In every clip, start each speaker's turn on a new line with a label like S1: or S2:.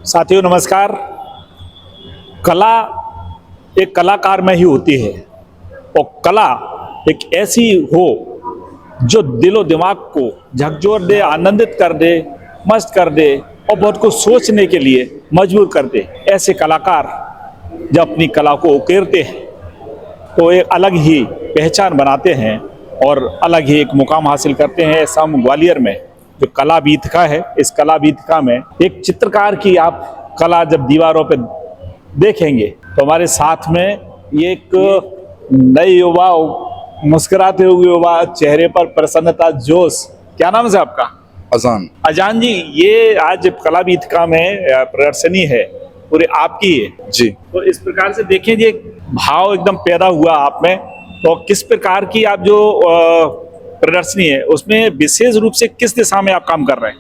S1: साथियों नमस्कार। कला एक कलाकार में ही होती है और कला एक ऐसी हो जो दिलो दिमाग को झकझोर दे, आनंदित कर दे, मस्त कर दे और बहुत कुछ सोचने के लिए मजबूर कर दे। ऐसे कलाकार जब अपनी कला को उकेरते हैं तो एक अलग ही पहचान बनाते हैं और अलग ही एक मुकाम हासिल करते हैं। ऐसा ग्वालियर में जो कला वीथिका है, इस कला वीथिका में एक चित्रकार की आप कला जब दीवारों पे देखेंगे तो हमारे साथ में ये एक नए युवा, मुस्कुराते हुए युवा, चेहरे पर प्रसन्नता, जोश। क्या नाम है आपका?
S2: अजान।
S1: अजान जी, ये आज कला वीथिका में प्रदर्शनी है, पूरे आपकी है
S2: जी।
S1: तो इस प्रकार से देखें, ये भाव एकदम पैदा हुआ आप में। तो किस प्रकार की आप जो प्रदर्शनी है उसमें विशेष रूप से किस दिशा में आप काम कर रहे हैं?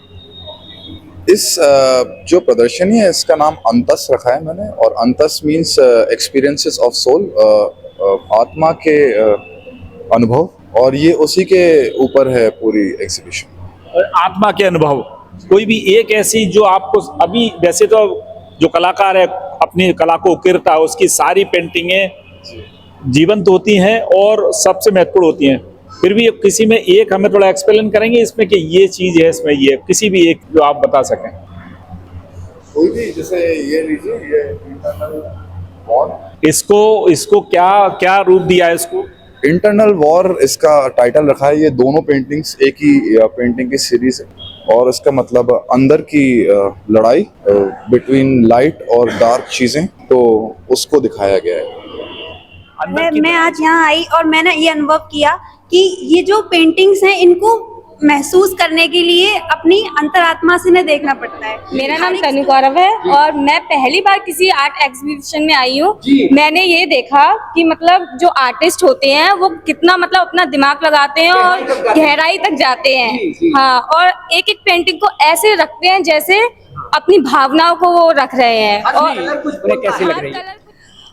S2: इस जो प्रदर्शनी है इसका नाम अंतस रखा है मैंने, और अंतस मीन्स एक्सपीरियंसेस ऑफ सोल, आत्मा के अनुभव, और ये उसी के ऊपर है पूरी एग्जीबिशन।
S1: आत्मा के अनुभव, कोई भी एक ऐसी जो आपको अभी, वैसे तो जो कलाकार है अपनी कला को उकेरता है उसकी सारी पेंटिंगें जीवंत होती हैं और सबसे महत्वपूर्ण होती हैं, फिर भी किसी में एक हमें थोड़ा एक्सप्लेन करेंगे इसमें कि ये चीज है, इसमें ये किसी भी एक जो आप बता सकें?
S2: कोई भी, जैसे ये लीजिए, ये इंटरनल वॉर।
S1: इसको क्या क्या रूप दिया है इसको?
S2: इंटरनल वॉर इसका टाइटल रखा है। ये दोनों पेंटिंग्स एक ही पेंटिंग की सीरीज है और इसका मतलब अंदर की लड़ाई बिटवीन लाइट और डार्क चीजें, तो उसको दिखाया गया है।
S3: मैं आज यहाँ आई और मैंने ये अनुभव किया कि ये जो पेंटिंग्स हैं इनको महसूस करने के लिए अपनी अंतरात्मा से न देखना पड़ता है।
S4: मेरा नाम तनु गौरव है और मैं पहली बार किसी आर्ट एग्जीबिशन में आई हूँ। मैंने ये देखा कि मतलब जो आर्टिस्ट होते हैं वो कितना मतलब अपना दिमाग लगाते हैं और गहराई तक जाते हैं। हाँ, और एक एक पेंटिंग को ऐसे रखते हैं जैसे अपनी भावनाओं को वो रख रहे हैं। और
S1: कैसी लग रही है?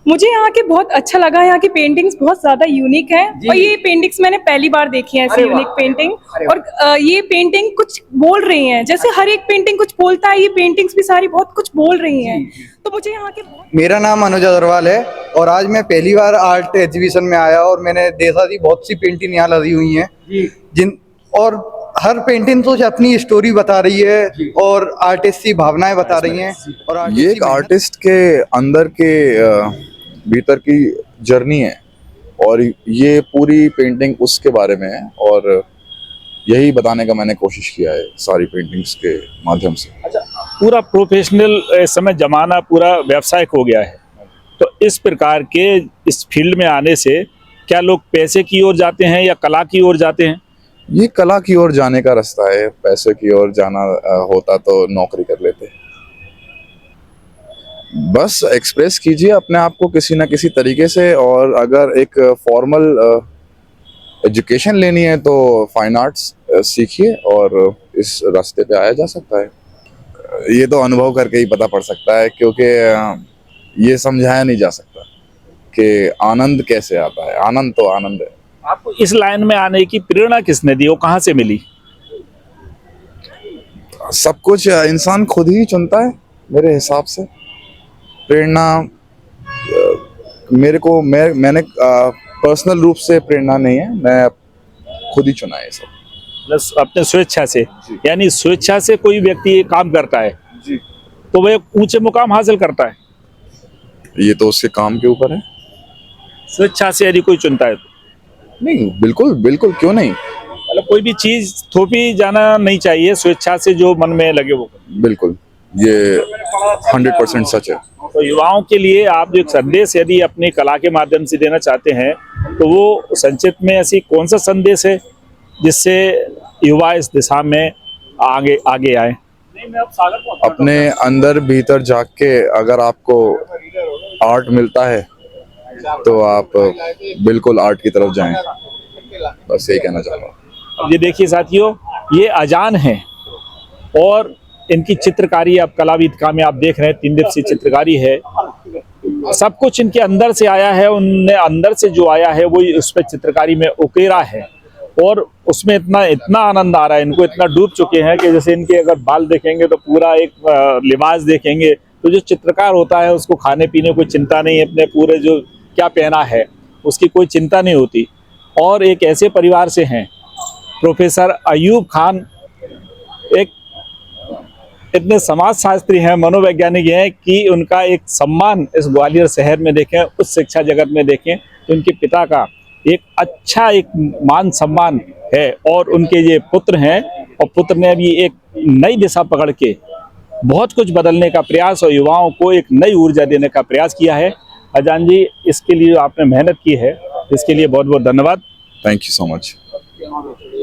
S5: मुझे यहाँ के बहुत अच्छा लगा। यहाँ की पेंटिंग्स बहुत ज्यादा यूनिक है और ये पेंटिंग्स मैंने पहली बार देखी है, ऐसी यूनिक पेंटिंग। और ये पेंटिंग कुछ बोल रही हैं, जैसे हर एक पेंटिंग कुछ बोलता है, ये पेंटिंग्स भी सारी बहुत कुछ बोल रही हैं। तो मुझे यहाँ के
S6: मेरा नाम अनुज अग्रवाल है और आज मैं पहली बार आर्ट एग्जीबिशन में आया और मैंने देखा थी बहुत सी पेंटिंग यहाँ लगी हुई हैं और हर पेंटिंग तो अपनी स्टोरी बता रही है और आर्टिस्ट की भावनाएं बता रही हैं। और
S2: ये एक आर्टिस्ट के अंदर के भीतर की जर्नी है और ये पूरी पेंटिंग उसके बारे में है और यही बताने का मैंने कोशिश किया है सारी पेंटिंग्स के माध्यम से।
S1: अच्छा, पूरा प्रोफेशनल इस समय जमाना पूरा व्यावसायिक हो गया है, तो इस प्रकार के इस फील्ड में आने से क्या लोग पैसे की ओर जाते हैं या कला की ओर जाते हैं?
S2: ये कला की ओर जाने का रास्ता है, पैसे की ओर जाना होता तो नौकरी कर लेते। बस एक्सप्रेस कीजिए अपने आप को किसी ना किसी तरीके से, और अगर एक फॉर्मल एजुकेशन लेनी है तो फाइन आर्ट्स सीखिए और इस रास्ते पे आया जा सकता है। ये तो अनुभव करके ही पता पड़ सकता है, क्योंकि ये समझाया नहीं जा सकता कि आनंद कैसे आता है। आनंद तो आनंद है।
S1: आपको इस लाइन में आने की प्रेरणा किसने दी, वो कहाँ से मिली?
S2: सब कुछ इंसान खुद ही चुनता है मेरे हिसाब से। प्रेरणा मेरे को मैंने पर्सनल रूप से प्रेरणा नहीं है, मैं खुद ही चुना है सब,
S1: प्लस अपने स्वेच्छा से। यानी स्वेच्छा से कोई व्यक्ति काम करता है
S2: जी,
S1: तो वह ऊंचे मुकाम हासिल करता है।
S2: ये तो उसके काम के ऊपर है।
S1: स्वेच्छा से यदि कोई चुनता है तो
S2: नहीं, बिल्कुल बिल्कुल, क्यों नहीं।
S1: मतलब कोई भी चीज थोपी जाना नहीं चाहिए, स्वेच्छा से जो मन में लगे वो।
S2: बिल्कुल, ये 100% सच है।
S1: तो युवाओं के लिए आप जो एक संदेश यदि अपनी कला के माध्यम से देना चाहते हैं तो वो संक्षिप्त में ऐसी कौन सा संदेश है जिससे युवा इस दिशा में आगे आगे आए?
S2: अपने अंदर भीतर जाग के अगर आपको आर्ट मिलता है तो आप बिल्कुल आर्ट की तरफ जाएं, बस यही कहना चाहता हूँ।
S1: ये देखिए साथियों, ये अजान है और इनकी चित्रकारी आप कला वीथिका में आप देख रहे हैं, 3 दिवसीय चित्रकारी है। सब कुछ इनके अंदर से आया है, उनने अंदर से जो आया है वो उस पर चित्रकारी में उकेरा है और उसमें इतना आनंद आ रहा है, इनको इतना डूब चुके हैं कि जैसे इनके अगर बाल देखेंगे तो पूरा एक लिबास देखेंगे तो जो चित्रकार होता है उसको खाने पीने कोई चिंता नहीं है, अपने पूरे जो क्या पहना है उसकी कोई चिंता नहीं होती। और एक ऐसे परिवार से हैं प्रोफेसर अयूब खान, एक इतने समाजशास्त्री हैं, मनोवैज्ञानिक हैं कि उनका एक सम्मान इस ग्वालियर शहर में देखें, उस शिक्षा जगत में देखें तो उनके पिता का एक अच्छा एक मान सम्मान है। और उनके ये पुत्र हैं और पुत्र ने अभी एक नई दिशा पकड़ के बहुत कुछ बदलने का प्रयास और युवाओं को एक नई ऊर्जा देने का प्रयास किया है। अजान जी, इसके लिए आपने मेहनत की है, इसके लिए बहुत बहुत धन्यवाद।
S2: Thank you so much.